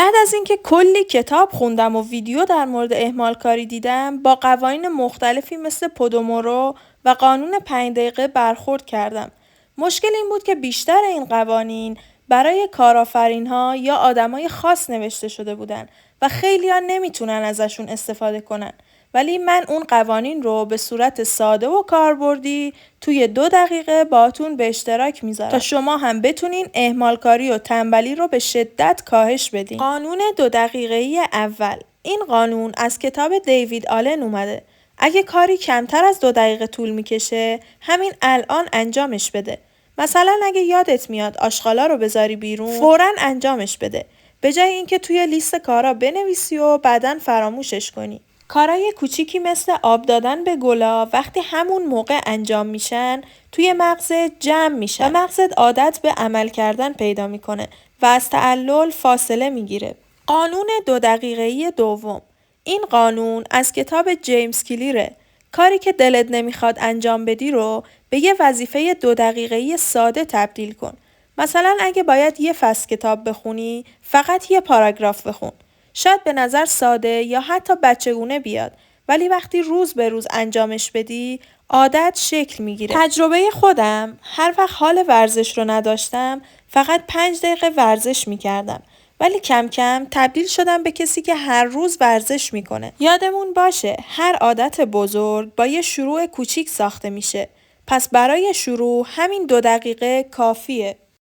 بعد از اینکه کلی کتاب خوندم و ویدیو در مورد اهمالکاری دیدم، با قوانین مختلفی مثل پودومورو و قانون 5 دقیقه برخورد کردم. مشکل این بود که بیشتر این قوانین برای کارآفرین‌ها یا آدمای خاص نوشته شده بودن و خیلی‌ها نمیتونن ازشون استفاده کنن. ولی من اون قوانین رو به صورت ساده و کاربردی توی 2 دقیقه باهاتون به اشتراک میذارم تا شما هم بتونین اهمالکاری و تنبلی رو به شدت کاهش بدین. قانون 2 دقیقه‌ای اول. این قانون از کتاب دیوید آلن اومده. اگه کاری کمتر از 2 دقیقه طول میکشه، همین الان انجامش بده. مثلا اگه یادت میاد آشغالا رو بذاری بیرون، فوراً انجامش بده. به جای اینکه توی لیست کارا بنویسی و بعداً فراموشش کنی. کارای کوچیکی مثل آب دادن به گلا وقتی همون موقع انجام میشن توی مغزت جمع میشن و مغزت عادت به عمل کردن پیدا میکنه و از تعلل فاصله میگیره. قانون 2 دقیقه‌ای دوم. این قانون از کتاب جیمز کلیره. کاری که دلت نمیخواد انجام بدی رو به یه وظیفه 2 دقیقه‌ای ساده تبدیل کن. مثلا اگه باید یه فصل کتاب بخونی، فقط یه پاراگراف بخون. شاید به نظر ساده یا حتی بچگونه بیاد، ولی وقتی روز به روز انجامش بدی، عادت شکل میگیره. تجربه خودم، هر وقت حال ورزش رو نداشتم، فقط 5 دقیقه ورزش میکردم. ولی کم کم تبدیل شدم به کسی که هر روز ورزش میکنه. یادمون باشه، هر عادت بزرگ با یه شروع کوچیک ساخته میشه. پس برای شروع همین 2 دقیقه کافیه.